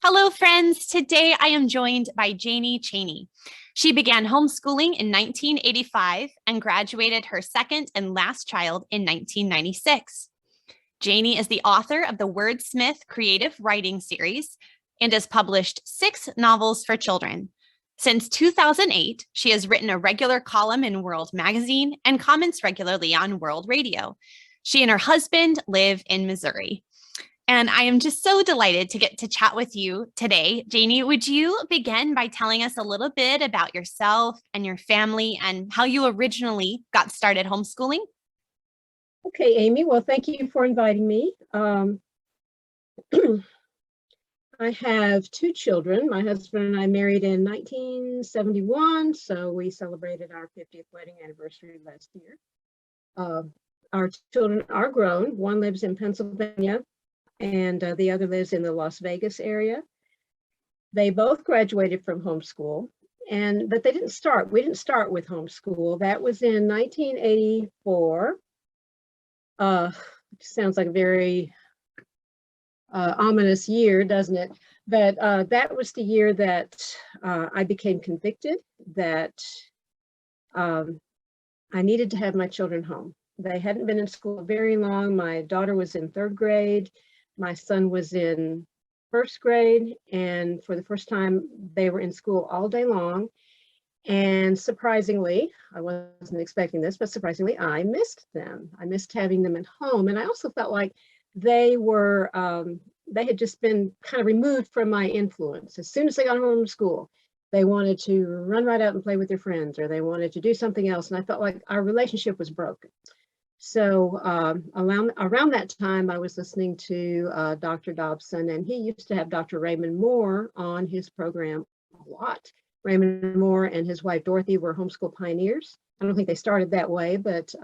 Hello, friends. Today I am joined by Janie Cheaney. She began homeschooling in 1985 and graduated her second and last child in 1996. Janie is the author of the Wordsmith Creative Writing Series and has published 6 novels for children. Since 2008, she has written a regular column in World Magazine and comments regularly on World Radio. She and her husband live in Missouri. And I am just so delighted to get to chat with you today. Janie, would you begin by telling us a little bit about yourself and your family and how you originally got started homeschooling? Okay, Amy. Well, thank you for inviting me. I have 2 children. My husband and I married in 1971, so we celebrated our 50th wedding anniversary last year. Our children are grown. One lives in Pennsylvania, and the other lives in the Las Vegas area. They both graduated from homeschool, but we didn't start with homeschool. That was in 1984. Sounds like a very ominous year, doesn't it? But that was the year that I became convicted that I needed to have my children home. They hadn't been in school very long. My daughter was in 3rd grade. My son was in 1st grade, and for the first time, they were in school all day long. And surprisingly, I wasn't expecting this, but surprisingly, I missed them. I missed having them at home. And I also felt like they had just been kind of removed from my influence. As soon as they got home from school, they wanted to run right out and play with their friends, or they wanted to do something else. And I felt like our relationship was broken. So around that time, I was listening to Dr. Dobson, and he used to have Dr. Raymond Moore on his program a lot. Raymond Moore and his wife Dorothy were homeschool pioneers. I don't think they started that way, but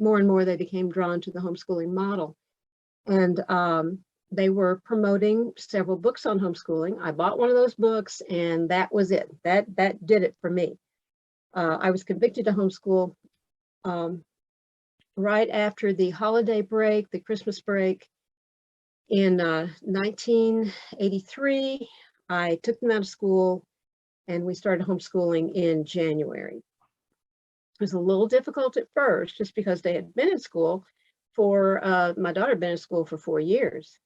more and more they became drawn to the homeschooling model. And they were promoting several books on homeschooling. I bought one of those books, and that was it. That did it for me. I was convicted to homeschool right after the holiday break, the Christmas break. In 1983, I took them out of school, and we started homeschooling in January. It was a little difficult at first, just because they had been in school my daughter had been in school for 4 years.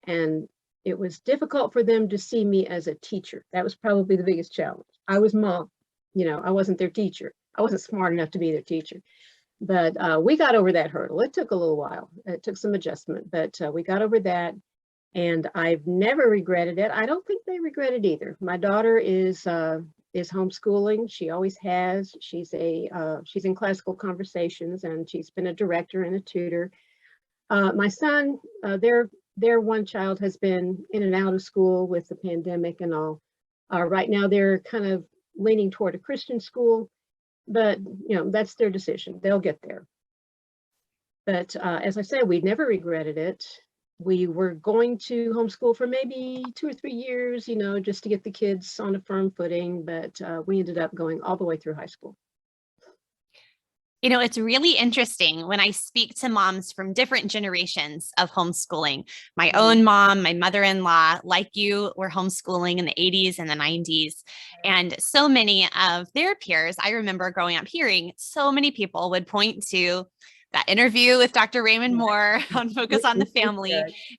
And it was difficult for them to see me as a teacher. That was probably the biggest challenge. I was mom, I wasn't their teacher. I wasn't smart enough to be their teacher. But we got over that hurdle. It took a little while. It took some adjustment, but we got over that. And I've never regretted it. I don't think they regret it either. My daughter is homeschooling. She always has. She's in classical conversations, and she's been a director and a tutor. My son, their one child has been in and out of school with the pandemic and all. Right now, they're kind of leaning toward a Christian school, but that's their decision. They'll get there. But as I said, we never regretted it. We were going to homeschool for maybe 2 or 3 years, just to get the kids on a firm footing, but we ended up going all the way through high school. It's really interesting when I speak to moms from different generations of homeschooling. My own mom, my mother-in-law, like you, were homeschooling in the 80s and the 90s. And so many of their peers, I remember growing up hearing so many people would point to that interview with Dr. Raymond Moore on Focus on the Family.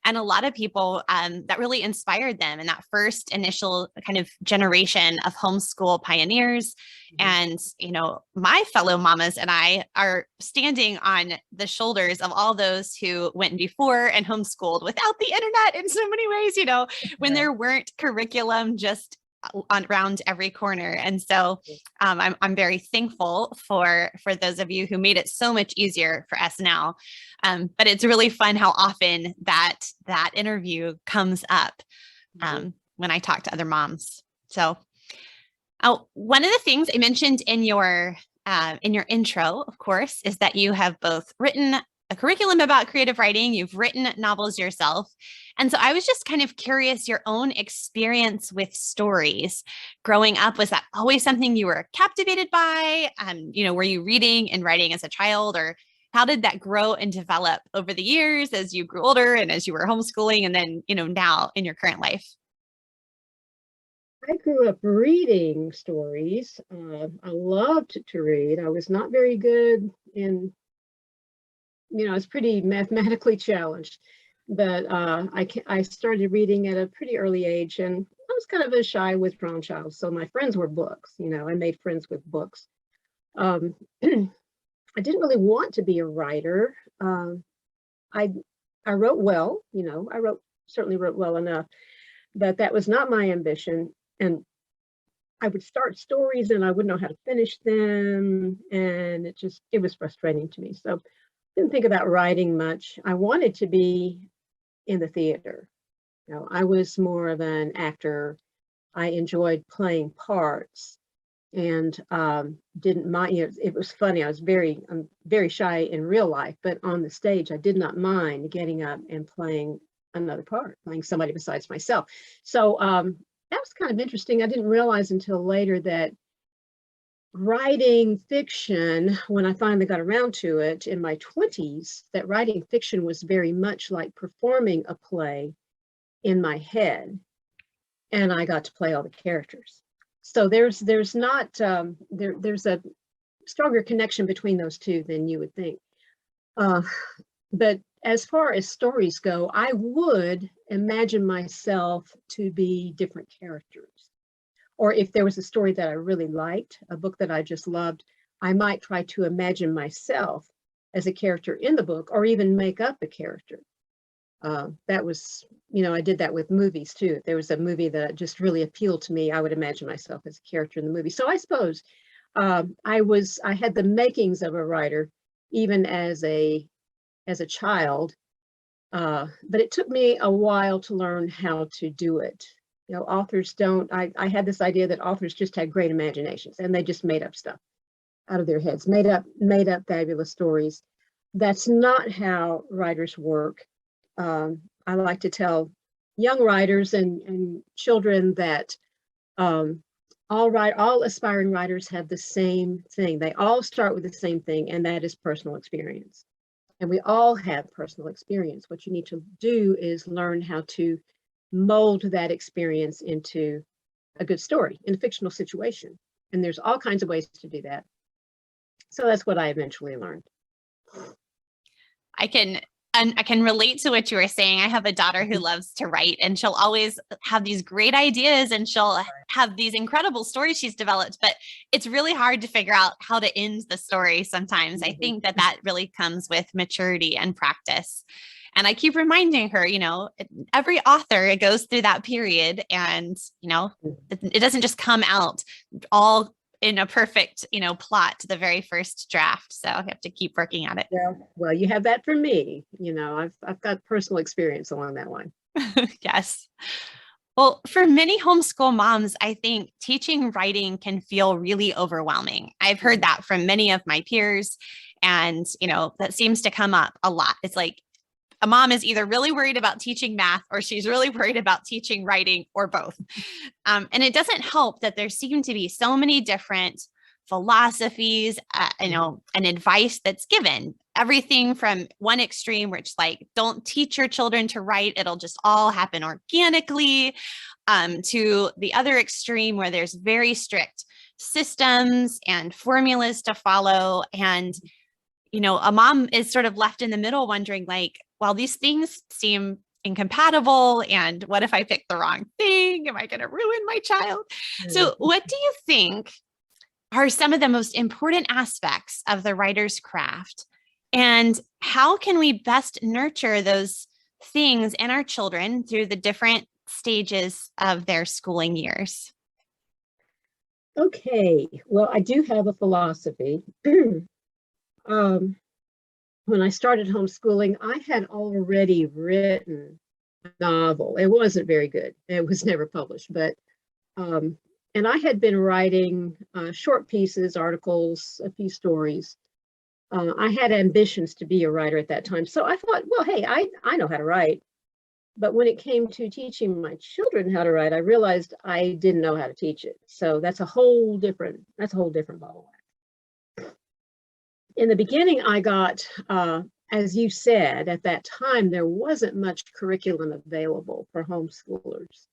And a lot of people that really inspired them in that first initial kind of generation of homeschool pioneers. And, my fellow mamas and I are standing on the shoulders of all those who went before and homeschooled without the internet in so many ways, when there weren't curriculum just around every corner. And so I'm very thankful for those of you who made it so much easier for us now. But it's really fun how often that interview comes up when I talk to other moms. So one of the things I mentioned in your intro, of course, is that you have both written a curriculum about creative writing. You've written novels yourself. And so I was just kind of curious, your own experience with stories growing up. Was that always something you were captivated by? Were you reading and writing as a child, or how did that grow and develop over the years as you grew older and as you were homeschooling and then, now in your current life? I grew up reading stories. I loved to read. I was not very good in, I was pretty mathematically challenged, but I started reading at a pretty early age, and I was kind of a shy, withdrawn child. So my friends were books. I made friends with books. Um, I didn't really want to be a writer. I wrote well. Certainly wrote well enough, but that was not my ambition. And I would start stories and I wouldn't know how to finish them. And it was frustrating to me. So I didn't think about writing much. I wanted to be in the theater. I was more of an actor. I enjoyed playing parts and didn't mind. It was funny. I'm very shy in real life, but on the stage, I did not mind getting up and playing another part, playing somebody besides myself. So that was kind of interesting. I didn't realize until later that writing fiction, when I finally got around to it in my 20s, that writing fiction was very much like performing a play in my head, and I got to play all the characters. So there's a stronger connection between those two than you would think. But as far as stories go, I would imagine myself to be different characters. Or if there was a story that I really liked, a book that I just loved, I might try to imagine myself as a character in the book, or even make up a character. That was, I did that with movies too. If there was a movie that just really appealed to me, I would imagine myself as a character in the movie. So I suppose I had the makings of a writer, even as a child, but it took me a while to learn how to do it. Authors don't. I had this idea that authors just had great imaginations and they just made up stuff out of their heads, made up fabulous stories. That's not how writers work. I like to tell young writers and children that all aspiring writers have the same thing. They all start with the same thing, and that is personal experience. And we all have personal experience. What you need to do is learn how to mold that experience into a good story in a fictional situation. And there's all kinds of ways to do that. So that's what I eventually learned. I can relate to what you were saying. I have a daughter who loves to write, and she'll always have these great ideas and she'll have these incredible stories she's developed, but it's really hard to figure out how to end the story sometimes. I think that really comes with maturity and practice. And I keep reminding her, every author goes through that period, and, it doesn't just come out all in a perfect, plot to the very first draft. So I have to keep working at it. Yeah, well, you have that for me. I've got personal experience along that line. Yes. Well, for many homeschool moms, I think teaching writing can feel really overwhelming. I've heard that from many of my peers, and, that seems to come up a lot. It's like a mom is either really worried about teaching math, or she's really worried about teaching writing, or both. And it doesn't help that there seem to be so many different philosophies, and advice that's given. Everything from one extreme, which don't teach your children to write, it'll just all happen organically, to the other extreme where there's very strict systems and formulas to follow. And, a mom is sort of left in the middle wondering, well, these things seem incompatible, and what if I pick the wrong thing? Am I going to ruin my child? So what do you think are some of the most important aspects of the writer's craft? And how can we best nurture those things in our children through the different stages of their schooling years? Okay, well, I do have a philosophy. When I started homeschooling, I had already written a novel. It wasn't very good. It was never published, but and I had been writing short pieces, articles, a few stories. I had ambitions to be a writer at that time. So I thought, well, hey, I know how to write. But when it came to teaching my children how to write, I realized I didn't know how to teach it. So that's a whole different ball of wax. In the beginning, I got, as you said, at that time, there wasn't much curriculum available for homeschoolers.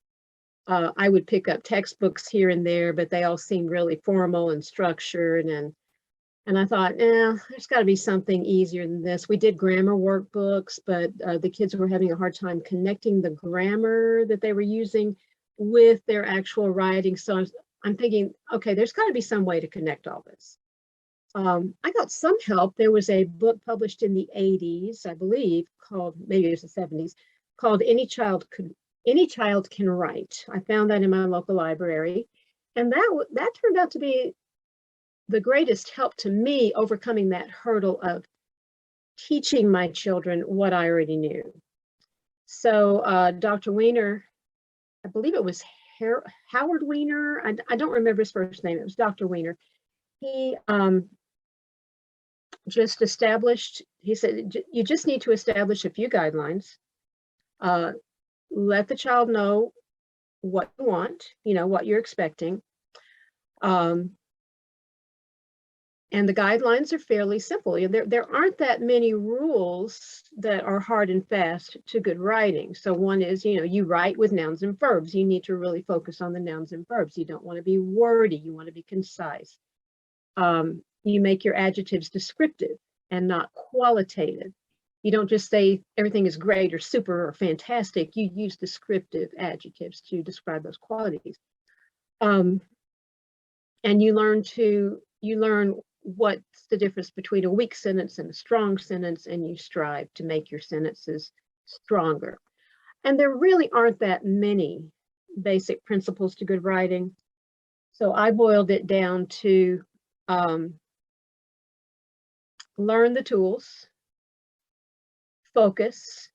I would pick up textbooks here and there, but they all seemed really formal and structured. And I thought, there's got to be something easier than this. We did grammar workbooks, but the kids were having a hard time connecting the grammar that they were using with their actual writing. So I'm thinking, okay, there's got to be some way to connect all this. I got some help. There was a book published in the 80s, I believe, called, maybe it was the 70s, called Any Child Can Write. I found that in my local library. And that turned out to be the greatest help to me overcoming that hurdle of teaching my children what I already knew. So Dr. Weiner, I believe it was Howard Weiner. I don't remember his first name. It was Dr. Weiner. He just established, he said, you just need to establish a few guidelines. Let the child know what you want, what you're expecting. And the guidelines are fairly simple. There aren't that many rules that are hard and fast to good writing. So one is, you write with nouns and verbs. You need to really focus on the nouns and verbs. You don't want to be wordy. You want to be concise. You make your adjectives descriptive and not qualitative. You don't just say everything is great or super or fantastic. You use descriptive adjectives to describe those qualities. And you learn what's the difference between a weak sentence and a strong sentence, and you strive to make your sentences stronger. And there really aren't that many basic principles to good writing. So I boiled it down to learn the tools, focus,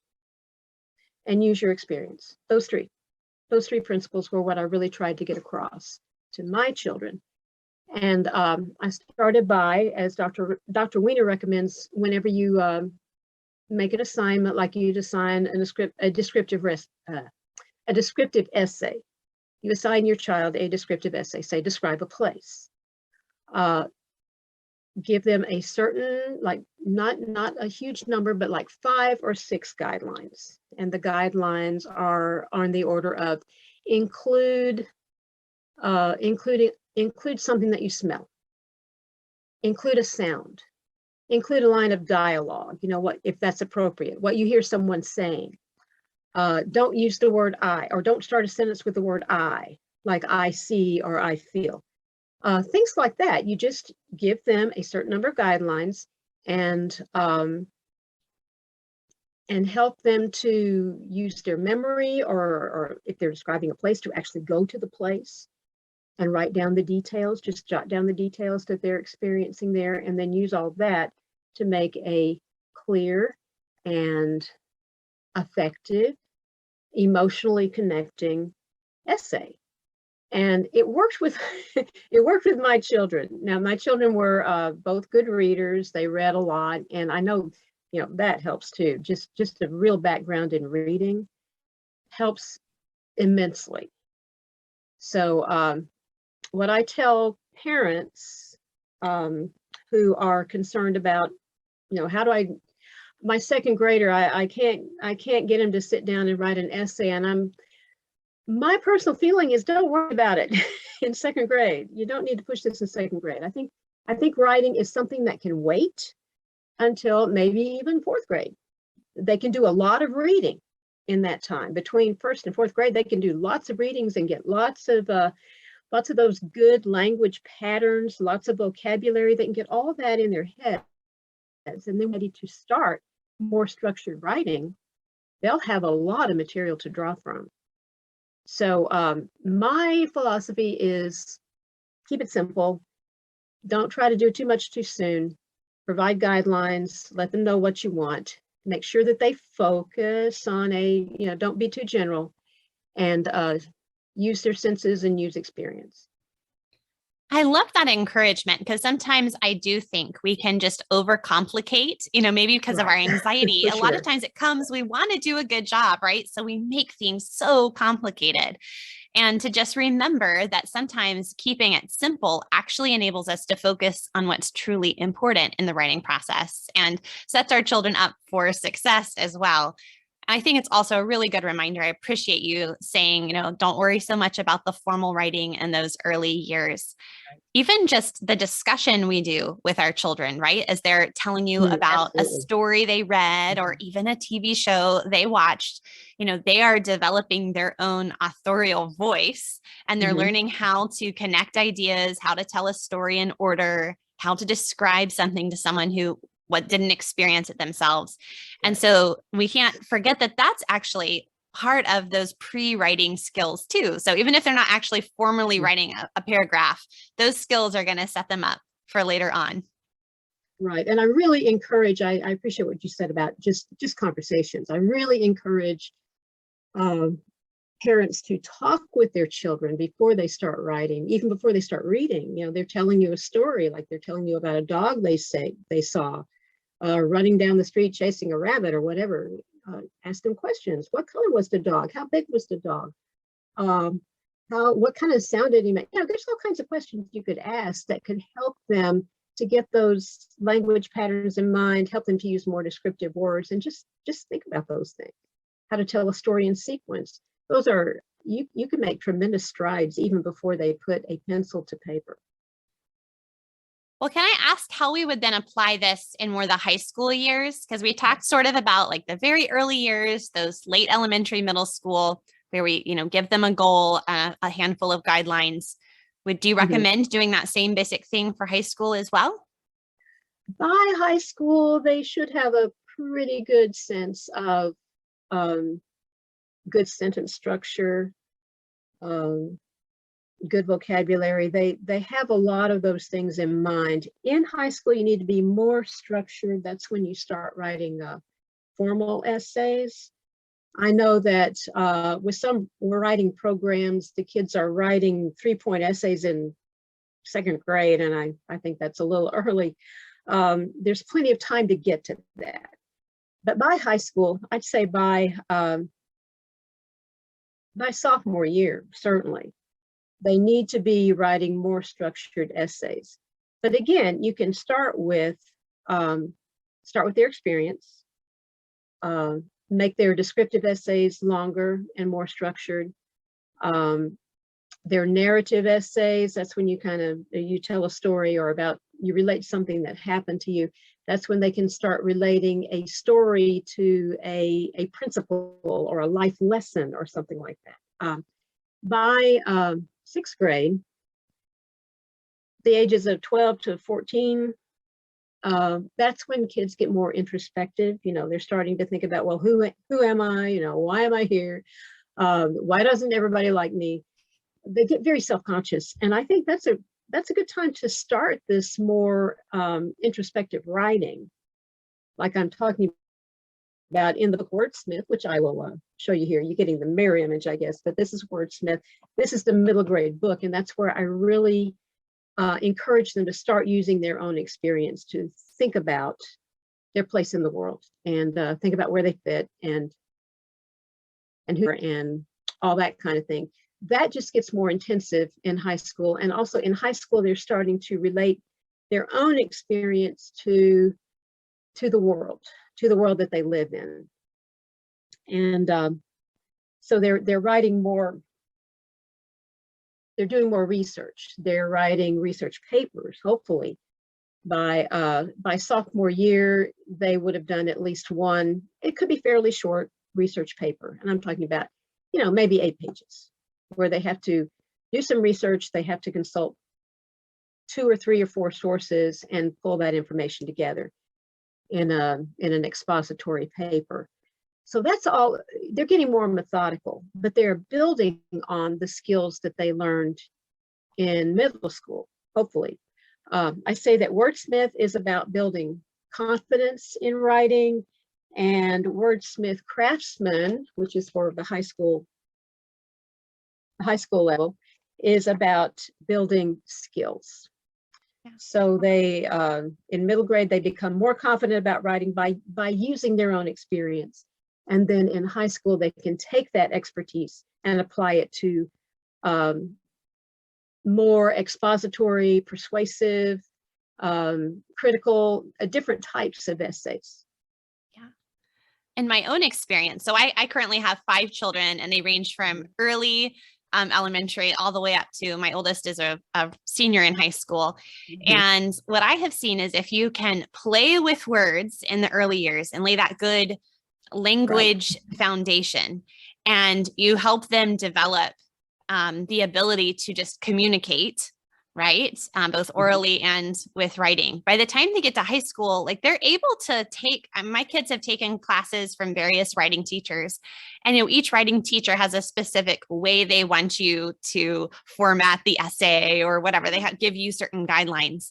and use your experience. Those three principles were what I really tried to get across to my children. And I started by, as Dr. Weiner recommends, whenever you make an assignment, like you'd assign a descriptive essay. You assign your child a descriptive essay, say, describe a place. Give them a certain, like not a huge number, but like 5 or 6 guidelines. And the guidelines are on the order of include something that you smell, include a sound, include a line of dialogue, what, if that's appropriate, what you hear someone saying. Don't use the word I, or don't start a sentence with the word I, like I see or I feel. Things like that. You just give them a certain number of guidelines and help them to use their memory, or if they're describing a place, to actually go to the place and write down the details, just jot down the details that they're experiencing there, and then use all that to make a clear and effective, emotionally connecting essay. And it worked with my children. Now, my children were both good readers. They read a lot, and I know, that helps too. Just a real background in reading helps immensely. So what I tell parents who are concerned about, how do my second grader, I can't get him to sit down and write an essay, and my personal feeling is, don't worry about it in second grade. You don't need to push this in second grade. I think writing is something that can wait until maybe even 4th grade. They can do a lot of reading in that time. Between 1st and 4th grade, they can do lots of readings and get lots of those good language patterns, lots of vocabulary. They can get all of that in their heads, and then ready to start more structured writing, they'll have a lot of material to draw from. So my philosophy is keep it simple. Don't try to do too much too soon. Provide guidelines, let them know what you want. Make sure that they focus on don't be too general, and use their senses and use experience. I love that encouragement because sometimes I do think we can just overcomplicate, maybe because of our Right. anxiety. For A lot of sure. times it comes, we want to do a good job, right? So we make things so complicated. And to just remember that sometimes keeping it simple actually enables us to focus on what's truly important in the writing process and sets our children up for success as well. I think it's also a really good reminder. I appreciate you saying, don't worry so much about the formal writing in those early years. Even just the discussion we do with our children, right? As they're telling you about a Absolutely. story they read or even a TV show they watched, they are developing their own authorial voice and they're Hmm. learning how to connect ideas, how to tell a story in order, how to describe something to someone who didn't experience it themselves. And Right. so we can't forget that that's actually part of those pre-writing skills too. So even if they're not actually formally writing a paragraph, those skills are going to set them up for later on. Right. And I really encourage, I appreciate what you said about just conversations. I really encourage um, parents to talk with their children before they start writing, even before they start reading. They're telling you a story, like they're telling you about a dog they saw running down the street chasing a rabbit or whatever. Ask them questions. What color was the dog? How big was the dog? Um, what kind of sound did he make? There's all kinds of questions you could ask that could help them to get those language patterns in mind, help them to use more descriptive words, and just think about those things. How to tell a story in sequence. Those are, you can make tremendous strides even before they put a pencil to paper. Well, can I ask how we would then apply this in more the high school years? Because we talked sort of about like the very early years, those late elementary, middle school, where we, give them a goal, a handful of guidelines. Would you Mhm. recommend doing that same basic thing for high school as well? By high school, they should have a pretty good sense of um, good sentence structure, um, good vocabulary. They have a lot of those things in mind. In high school, you need to be more structured. That's when you start writing formal essays. I know that with some writing programs, the kids are writing 3-point essays in second grade, and I think that's a little early. There's plenty of time to get to that. But by high school, I'd say by sophomore year, certainly, they need to be writing more structured essays. But again, you can start with their experience, make their descriptive essays longer and more structured. Their narrative essays, that's when you tell a story or you relate something that happened to you. That's when they can start relating a story to a principle or a life lesson or something like that. By sixth grade, the ages of 12 to 14, that's when kids get more introspective. They're starting to think about, well, who am I? Why am I here? Why doesn't everybody like me? They get very self-conscious, and I think that's a good time to start this more introspective writing, like I'm talking about in the book Wordsmith, which I will show you here. You're getting the mirror image, I guess, but this is Wordsmith. This is the middle grade book, and that's where I really encourage them to start using their own experience to think about their place in the world and think about where they fit and who and all that kind of thing. That just gets more intensive in high school. And also in high school, they're starting to relate their own experience to the world that they live in. And so they're writing more, they're doing more research. They're writing research papers, hopefully. By sophomore year, they would have done at least one, it could be fairly short research paper. And I'm talking about, maybe 8 pages, where they have to do some research. They have to consult 2 or 3 or 4 sources and pull that information together in an expository paper. So that's all. They're getting more methodical, but they're building on the skills that they learned in middle school, hopefully. I say that Wordsmith is about building confidence in writing, and Wordsmith Craftsman, which is for the high school level, is about building skills. So they, in middle grade, they become more confident about writing by using their own experience. And then in high school, they can take that expertise and apply it to more expository, persuasive, critical, different types of essays. Yeah. In my own experience, so I currently have 5 children, and they range from early elementary all the way up to my oldest is a senior in high school. Mm-hmm. And what I have seen is if you can play with words in the early years and lay that good language foundation, and you help them develop the ability to just communicate, right? Both orally and with writing. By the time they get to high school, like they're able to take, my kids have taken classes from various writing teachers, and each writing teacher has a specific way they want you to format the essay or whatever. They give you certain guidelines.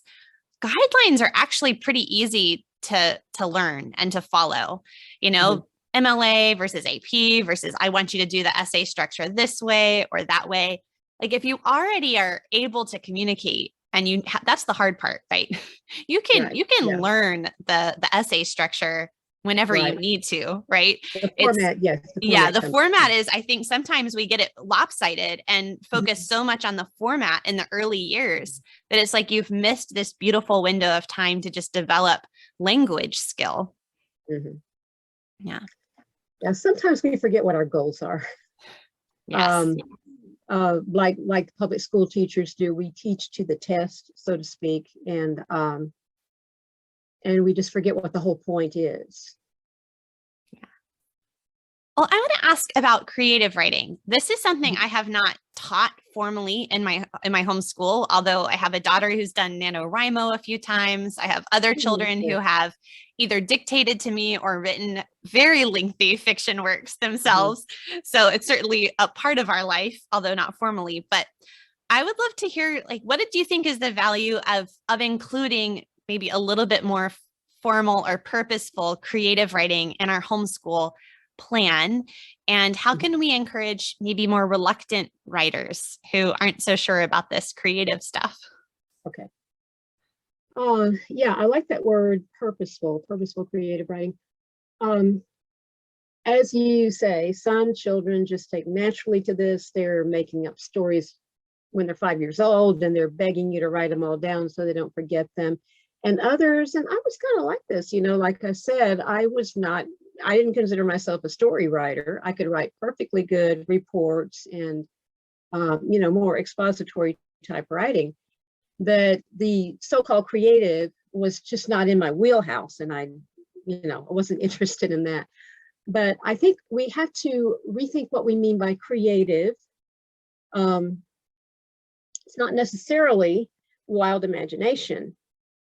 Guidelines are actually pretty easy to learn and to follow, MLA versus AP versus I want you to do the essay structure this way or that way. Like if you already are able to communicate, and that's the hard part, right? You can learn the essay structure whenever you need to, right? The format, yes. The format is, I think sometimes we get it lopsided and focus so much on the format in the early years that it's like you've missed this beautiful window of time to just develop language skill. Mm-hmm. Yeah. Yeah. Sometimes we forget what our goals are. Yes. Like public school teachers do, we teach to the test, so to speak, and we just forget what the whole point is. Yeah. Well, I want to ask about creative writing. This is something I have not taught formally in my homeschool, although I have a daughter who's done NaNoWriMo a few times. I have other children who have either dictated to me or written very lengthy fiction works themselves. So it's certainly a part of our life, although not formally. But I would love to hear, like, what do you think is the value of including maybe a little bit more formal or purposeful creative writing in our homeschool plan? And how can we encourage maybe more reluctant writers who aren't so sure about this creative stuff? Okay. Yeah, I like that word, purposeful creative writing. As you say, some children just take naturally to this. They're making up stories when they're 5 years old, and they're begging you to write them all down so they don't forget them. And others, and I was kind of like this, like I said, I didn't consider myself a story writer. I could write perfectly good reports and, more expository type writing. But the so-called creative was just not in my wheelhouse, and I wasn't interested in that. But I think we have to rethink what we mean by creative. It's not necessarily wild imagination.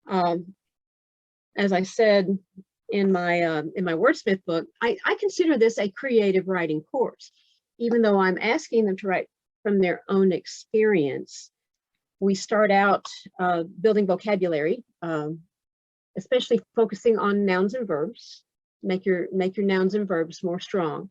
As I said in my wordsmith book, I consider this a creative writing course, even though I'm asking them to write from their own experience. We start out building vocabulary, especially focusing on nouns and verbs. Make your nouns and verbs more strong.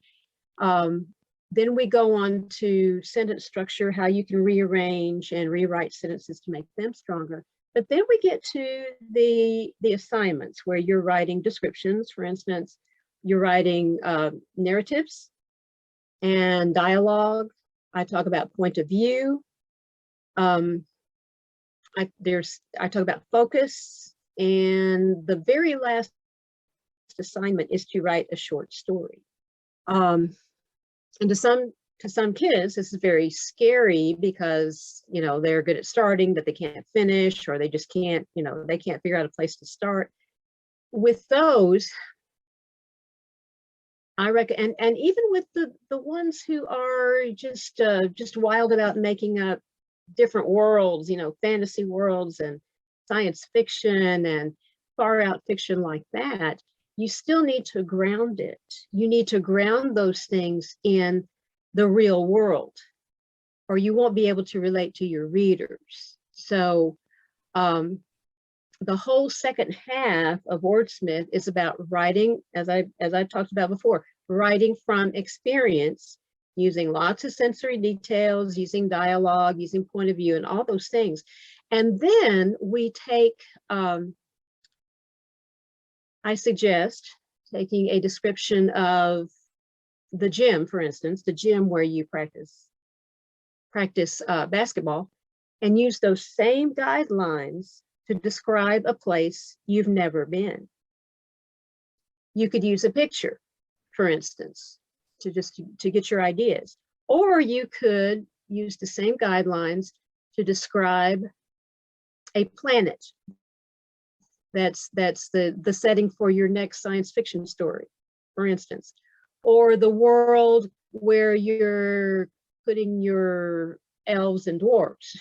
Then we go on to sentence structure, how you can rearrange and rewrite sentences to make them stronger. But then we get to the assignments where you're writing descriptions. For instance, you're writing narratives and dialogue. I talk about point of view. I talk about focus, and the very last assignment is to write a short story. And to some kids, this is very scary because they're good at starting, but they can't finish, or they just can't, they can't figure out a place to start. With those, I reckon, and even with the ones who are just wild about making up different worlds, fantasy worlds and science fiction and far out fiction like that, you still need to ground it. You need to ground those things in the real world, or you won't be able to relate to your readers. So the whole second half of Wordsmith is about writing, as I talked about before, writing from experience using lots of sensory details, using dialogue, using point of view, and all those things. And then we take, I suggest taking a description of the gym, for instance, the gym where you practice basketball, and use those same guidelines to describe a place you've never been. You could use a picture, for instance, to get your ideas, or you could use the same guidelines to describe a planet. That's the setting for your next science fiction story, for instance, or the world where you're putting your elves and dwarves.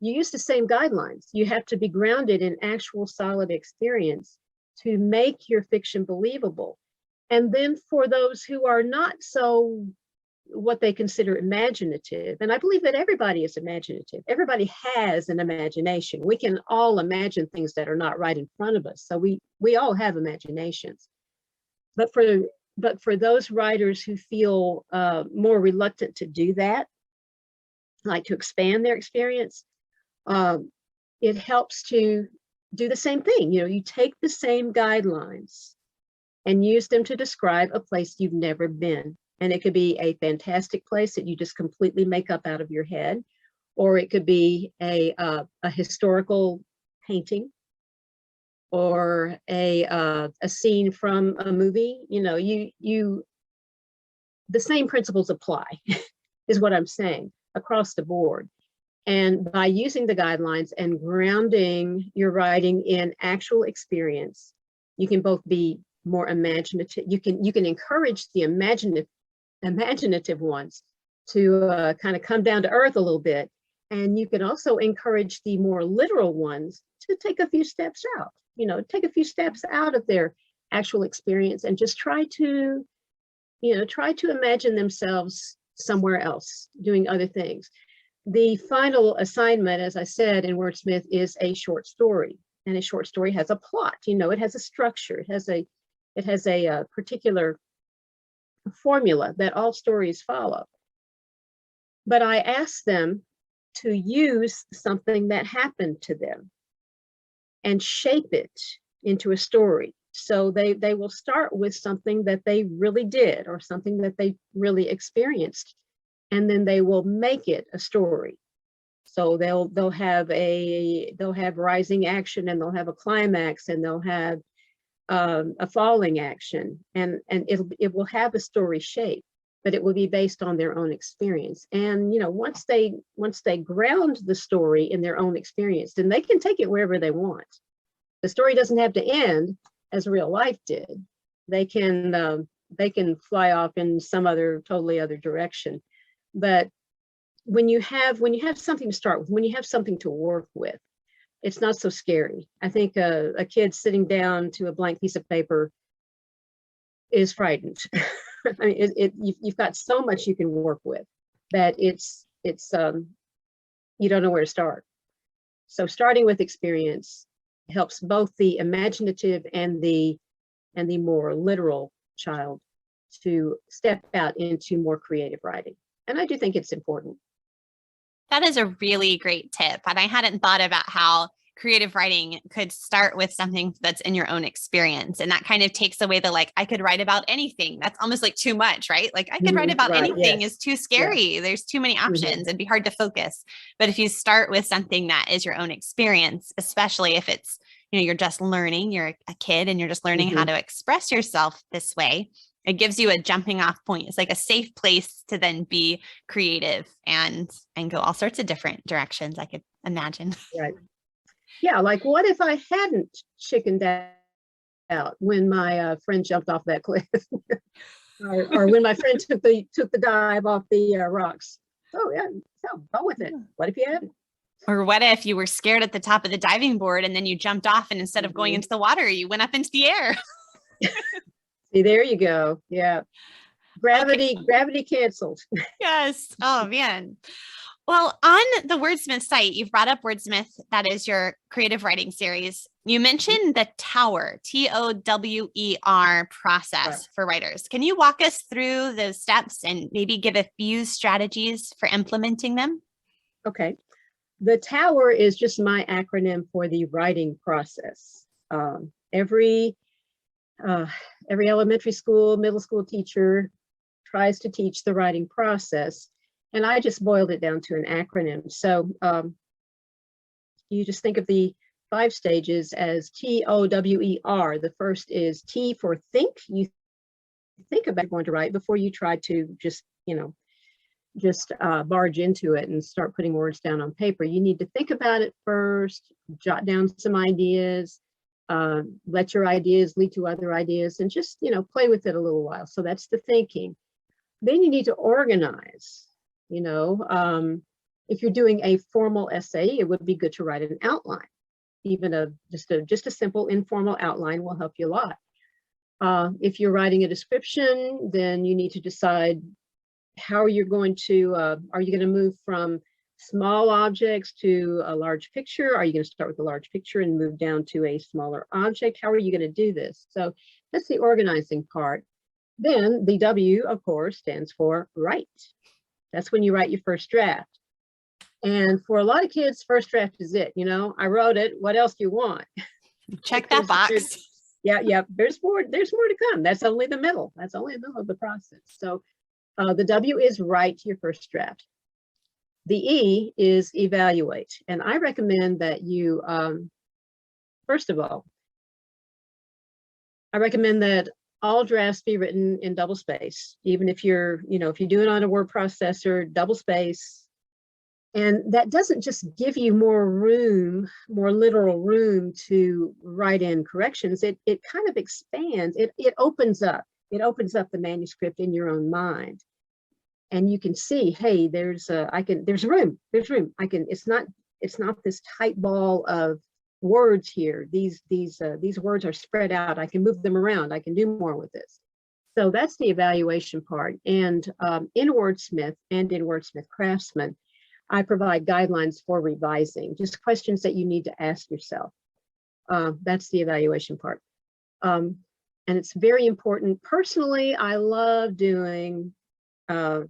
You use the same guidelines. You have to be grounded in actual solid experience to make your fiction believable. And then for those who are not so, what they consider imaginative, and I believe that everybody is imaginative. Everybody has an imagination. We can all imagine things that are not right in front of us. So we all have imaginations. But for those writers who feel more reluctant to do that, like to expand their experience, it helps to do the same thing. You know, you take the same guidelines and use them to describe a place you've never been. And it could be a fantastic place that you just completely make up out of your head, or it could be a historical painting, or a scene from a movie. You know, the same principles apply, is what I'm saying, across the board. And by using the guidelines and grounding your writing in actual experience, you can both be more imaginative. You can encourage the imaginative ones to kind of come down to earth a little bit. And you can also encourage the more literal ones to take a few steps out, take a few steps out of their actual experience and just try to imagine themselves somewhere else doing other things. The final assignment, as I said in Wordsmith, is a short story, and a short story has a plot. It has a structure. It has a particular formula that all stories follow. But I ask them to use something that happened to them and shape it into a story. So they will start with something that they really did or something that they really experienced, and then they will make it a story. So they'll have rising action, and they'll have a climax, and they'll have a falling action, and it will have a story shape, but it will be based on their own experience. And once they ground the story in their own experience, then they can take it wherever they want. The story doesn't have to end as real life did. They can fly off in some totally other direction. But when you have something to start with, when you have something to work with, it's not so scary. I think a kid sitting down to a blank piece of paper is frightened. I mean, you've got so much you can work with that it's you don't know where to start. So starting with experience helps both the imaginative and the more literal child to step out into more creative writing. And I do think it's important. That is a really great tip. And I hadn't thought about how creative writing could start with something that's in your own experience. And that kind of takes away the, I could write about anything. That's almost like too much, right? I could write about anything is too scary. Yeah. There's too many options. It'd be hard to focus. But if you start with something that is your own experience, especially if it's, you're just learning, you're a kid and you're just learning how to express yourself this way, it gives you a jumping off point. It's like a safe place to then be creative and go all sorts of different directions, I could imagine. Right. Yeah. What if I hadn't chickened out when my friend jumped off that cliff or when my friend took the dive off the rocks? Oh yeah. So go with it. What if you hadn't? Or what if you were scared at the top of the diving board and then you jumped off, and instead of going into the water, you went up into the air? See, there you go. Yeah. Gravity canceled. Yes. Oh, man. Well, on the Wordsmith site, you've brought up Wordsmith. That is your creative writing series. You mentioned the TOWER, TOWER process Right. for writers. Can you walk us through those steps and maybe give a few strategies for implementing them? Okay. The TOWER is just my acronym for the writing process. Every elementary school, middle school teacher tries to teach the writing process, and I just boiled it down to an acronym. So you just think of the 5 stages as TOWER. The first is T for think. You think about what you're going to write before you try to just barge into it and start putting words down on paper. You need to think about it first, jot down some ideas, let your ideas lead to other ideas, and just play with it a little while. So that's the thinking. Then you need to organize. If you're doing a formal essay, it would be good to write an outline. Even just a simple informal outline will help you a lot. If you're writing a description, then you need to decide how you're going to, are you going to move from small objects to a large picture? Are you going to start with a large picture and move down to a smaller object? How are you going to do this? So that's the organizing part. Then the W, of course, stands for write. That's when you write your first draft. And for a lot of kids, first draft is it. I wrote it. What else do you want? Check that box. Yeah. There's more to come. That's only the middle. That's only the middle of the process. So the W is write your first draft. The E is evaluate. And I recommend that you, first of all, I recommend that all drafts be written in double space, even if you're doing it on a word processor, double space. And that doesn't just give you more literal room to write in corrections. It kind of expands, it opens up the manuscript in your own mind. And you can see, hey, there's room. It's not this tight ball of words here. These words are spread out. I can move them around. I can do more with this. So that's the evaluation part. And in Wordsmith and in Wordsmith Craftsman, I provide guidelines for revising, just questions that you need to ask yourself. That's the evaluation part. And it's very important. Personally, I love doing revisions.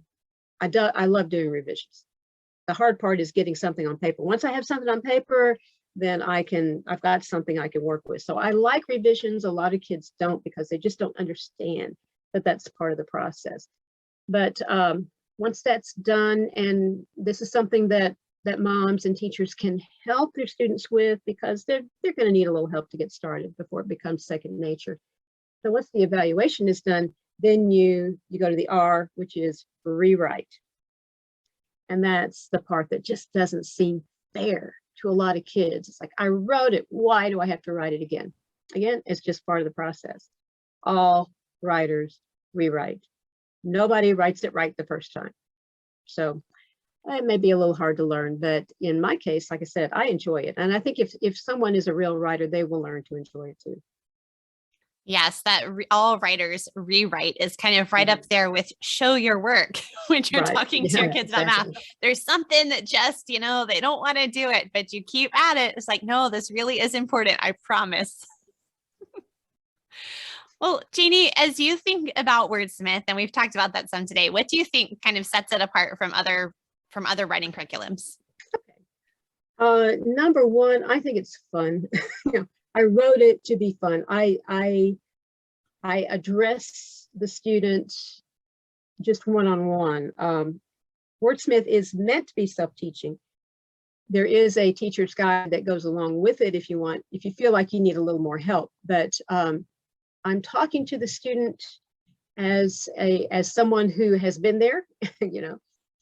The hard part is getting something on paper. Once I have something on paper, then I've got something I can work with. So I like revisions. A lot of kids don't, because they just don't understand that that's part of the process. But once that's done, and this is something that moms and teachers can help their students with, because they're going to need a little help to get started before it becomes second nature. So once the evaluation is done, then you go to the R, which is rewrite. And that's the part that just doesn't seem fair to a lot of kids. It's like, I wrote it, why do I have to write it again? Again, it's just part of the process. All writers rewrite. Nobody writes it right the first time. So it may be a little hard to learn, but in my case, like I said, I enjoy it. And I think if someone is a real writer, they will learn to enjoy it too. Yes, that all writers rewrite is kind of right up there with show your work when you're talking to your kids about math. There's something that just, they don't want to do it, but you keep at it. It's like, no, this really is important. I promise. Well, Cheaney, as you think about Wordsmith, and we've talked about that some today, what do you think kind of sets it apart from other writing curriculums? Okay. Number one, I think it's fun. I wrote it to be fun. I address the student just one-on-one. Wordsmith is meant to be self-teaching. There is a teacher's guide that goes along with it if you feel like you need a little more help. But I'm talking to the student as someone who has been there,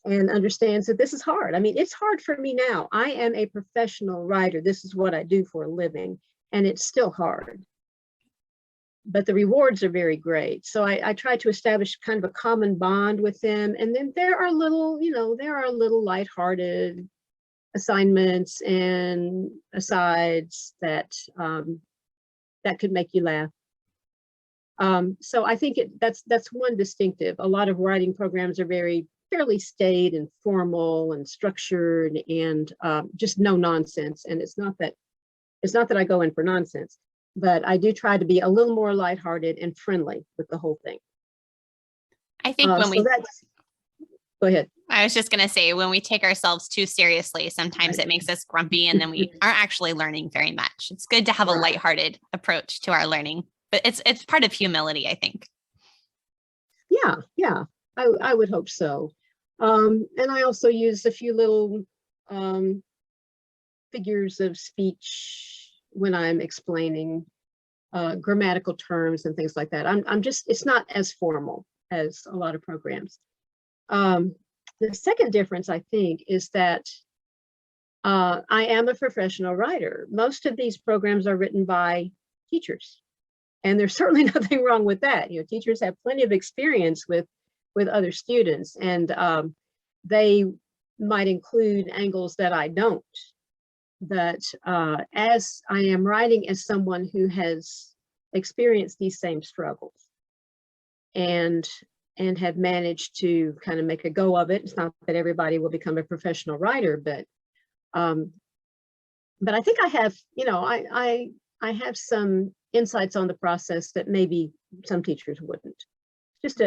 and understands that this is hard. I mean, it's hard for me now. I am a professional writer. This is what I do for a living, and it's still hard. But the rewards are very great. So I try to establish kind of a common bond with them. And then there are little lighthearted assignments and asides that could make you laugh. So I think that's one distinctive. A lot of writing programs are fairly staid and formal and structured and just no nonsense. And it's not that It's not that I go in for nonsense, but I do try to be a little more lighthearted and friendly with the whole thing. I think go ahead. I was just going to say, when we take ourselves too seriously, sometimes it makes us grumpy and then we aren't actually learning very much. It's good to have a lighthearted approach to our learning, but it's part of humility, I think. Yeah, I would hope so. And I also use a few little figures of speech when I'm explaining grammatical terms and things like that. It's not as formal as a lot of programs. The second difference, I think, is that I am a professional writer. Most of these programs are written by teachers, and there's certainly nothing wrong with that. You know, teachers have plenty of experience with other students, and they might include angles that I don't. But as I am writing as someone who has experienced these same struggles and have managed to kind of make a go of it. It's not that everybody will become a professional writer, but I think I have, you know, I have some insights on the process that maybe some teachers wouldn't.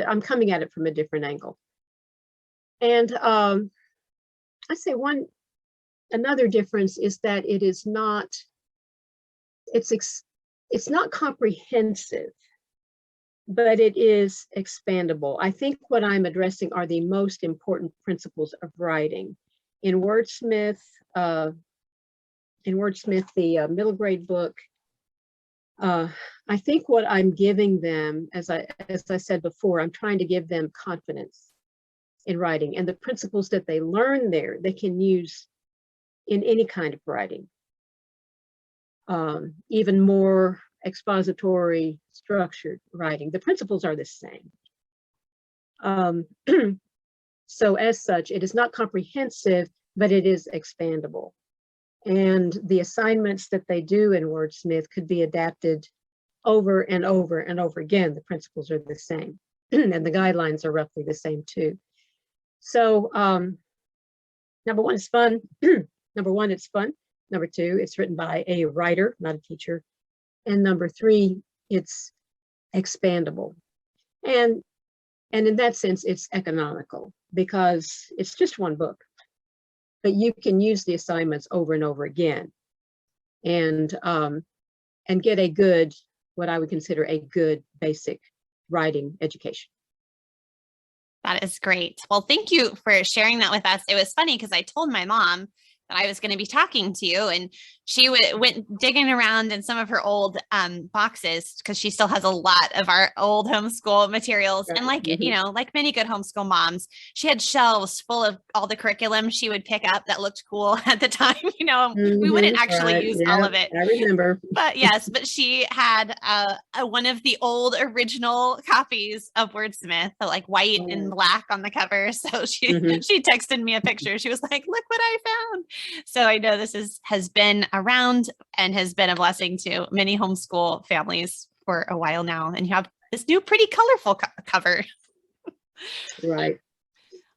I'm coming at it from a different angle. And I say another difference is that it's not comprehensive, but it is expandable. I think what I'm addressing are the most important principles of writing. In Wordsmith, the middle grade book, I think what I'm giving them, as I said before, I'm trying to give them confidence in writing, and the principles that they learn there, they can use in any kind of writing. Even more expository, structured writing. The principles are the same. So as such, it is not comprehensive, but it is expandable. And the assignments that they do in Wordsmith could be adapted over and over and over again. The principles are the same, and the guidelines are roughly the same too. So number one, it's fun. Number one, it's fun. Number two, it's written by a writer, not a teacher. And number three, it's expandable. And in that sense, it's economical because it's just one book, but you can use the assignments over and over again and get a good, what I would consider a good basic writing education. That is great. Well, thank you for sharing that with us. It was funny because I told my mom that I was going to be talking to you, and she went digging around in some of her old boxes because she still has a lot of our old homeschool materials. And like, you know, like many good homeschool moms, she had shelves full of all the curriculum she would pick up that looked cool at the time. You know, we wouldn't actually use all of it. I remember. But yes, but she had one of the old original copies of Wordsmith, like white and black on the cover. So she texted me a picture. She was like, "Look what I found." So I know this has been around and has been a blessing to many homeschool families for a while now. And you have this new pretty colorful cover. Right.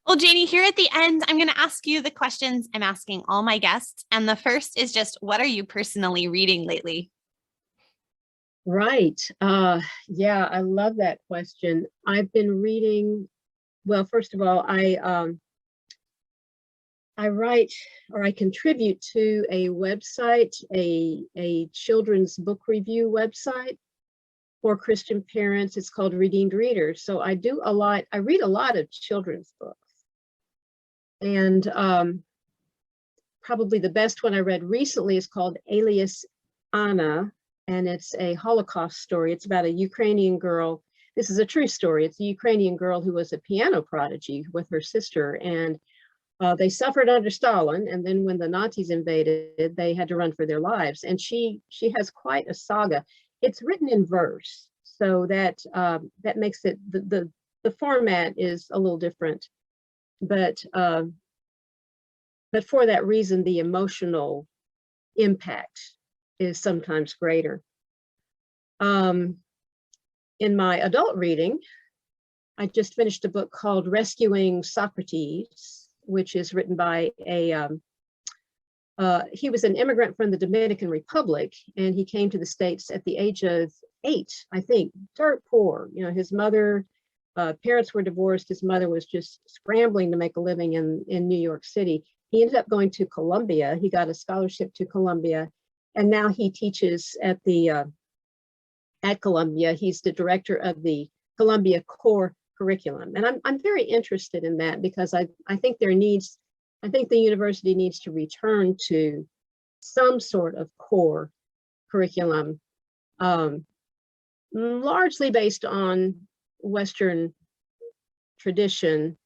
Well, Janie, here at the end, I'm going to ask you the questions I'm asking all my guests. And the first is just, what are you personally reading lately? Right. Yeah, I love that question. I've been reading, well, first of all, I write, or I contribute to a website, a children's book review website for Christian parents. It's called Redeemed Readers. So I read a lot of children's books. And probably the best one I read recently is called Alias Anna, and it's a Holocaust story. It's about a Ukrainian girl. This is a true story. It's a Ukrainian girl who was a piano prodigy with her sister, and they suffered under Stalin, and then when the Nazis invaded, they had to run for their lives. And she has quite a saga. It's written in verse, so that makes it, the format is a little different, but for that reason, the emotional impact is sometimes greater. In my adult reading, I just finished a book called Rescuing Socrates, which is written by a he was an immigrant from the Dominican Republic, and he came to the States at the age of 8, I think, dirt poor. You know, his mother, parents were divorced. His mother was just scrambling to make a living in New York City. He ended up going to Columbia. He got a scholarship to Columbia, and now he teaches at Columbia. He's the director of the Columbia core curriculum, and I'm very interested in that because I think I think the university needs to return to some sort of core curriculum, largely based on Western tradition,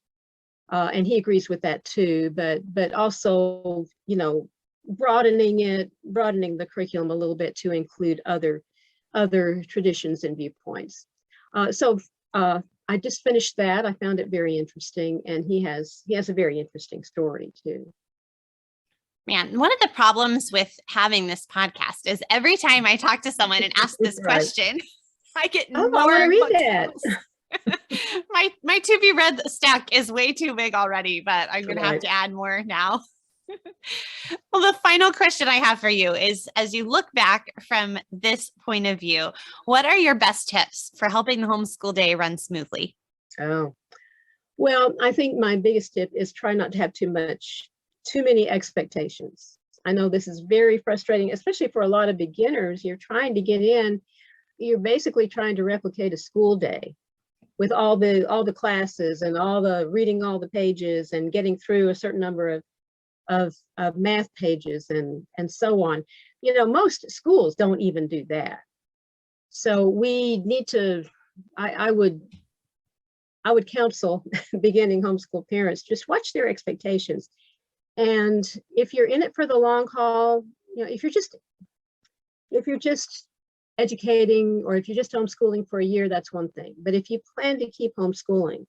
and he agrees with that too. But also, you know, broadening the curriculum a little bit to include other traditions and viewpoints. So I just finished that. I found it very interesting, and he has a very interesting story too. Man, one of the problems with having this podcast is every time I talk to someone and ask this question, I get more. I want to read that. my to be read stack is way too big already, but I'm going to have to add more now. Well, the final question I have for you is, as you look back from this point of view, what are your best tips for helping the homeschool day run smoothly? Oh, well, I think my biggest tip is try not to have too many expectations. I know this is very frustrating, especially for a lot of beginners. You're trying to get in, you're basically trying to replicate a school day with all the classes and all the reading all the pages and getting through a certain number of math pages and so on. You know, most schools don't even do that. So we need to, I would counsel beginning homeschool parents, just watch their expectations. And if you're in it for the long haul, you know, if you're just educating, or if you're just homeschooling for a year, that's one thing. But if you plan to keep homeschooling,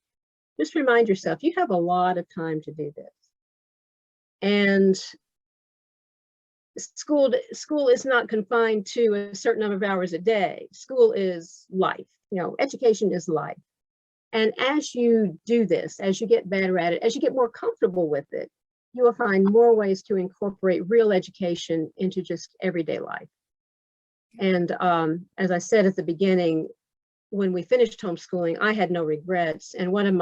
just remind yourself you have a lot of time to do this. And school is not confined to a certain number of hours a day. School is life. You know, education is life. And as you do this, as you get better at it, as you get more comfortable with it, you will find more ways to incorporate real education into just everyday life. And as I said at the beginning, when we finished homeschooling, I had no regrets. And one of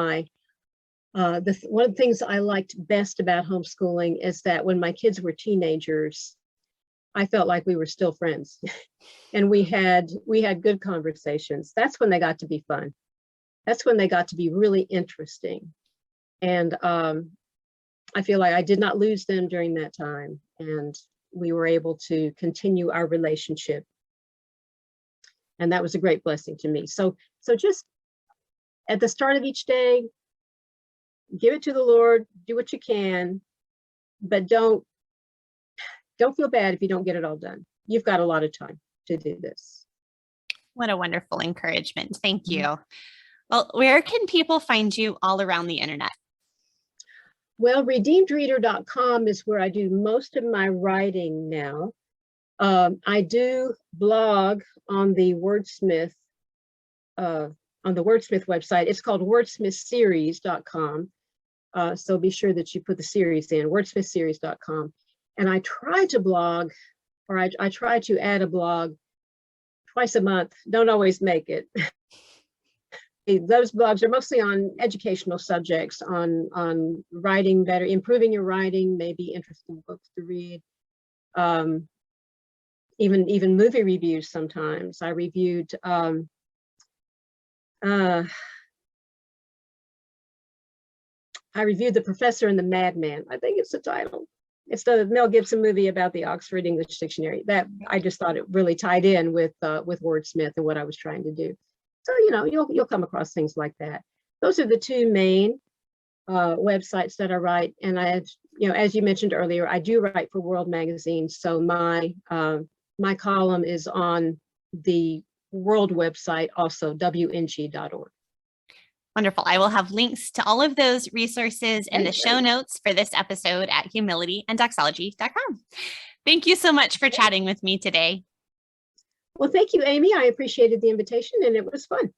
the things I liked best about homeschooling is that when my kids were teenagers, I felt like we were still friends, and we had good conversations. That's when they got to be fun. That's when they got to be really interesting. And I feel like I did not lose them during that time, and we were able to continue our relationship. And that was a great blessing to me. So just at the start of each day, give it to the Lord, do what you can, but don't feel bad if you don't get it all done. You've got a lot of time to do this. What a wonderful encouragement. Thank you. Well, where can people find you all around the internet? Well, redeemedreader.com is where I do most of my writing now. I do blog on the Wordsmith website. It's called wordsmithseries.com. So be sure that you put the series in, wordsmithseries.com. And I try to blog, or I try to add a blog twice a month. Don't always make it. Those blogs are mostly on educational subjects, on writing better, improving your writing, maybe interesting books to read. Even movie reviews sometimes. I reviewed The Professor and the Madman. I think it's the title. It's the Mel Gibson movie about the Oxford English Dictionary. That I just thought it really tied in with Wordsmith and what I was trying to do. So, you know, you'll come across things like that. Those are the two main websites that I write. And I, you know, as you mentioned earlier, I do write for World Magazine. So my column is on the World website, also wng.org. Wonderful. I will have links to all of those resources in the show notes for this episode at humilityanddoxology.com. Thank you so much for chatting with me today. Well, thank you, Amy. I appreciated the invitation, and it was fun.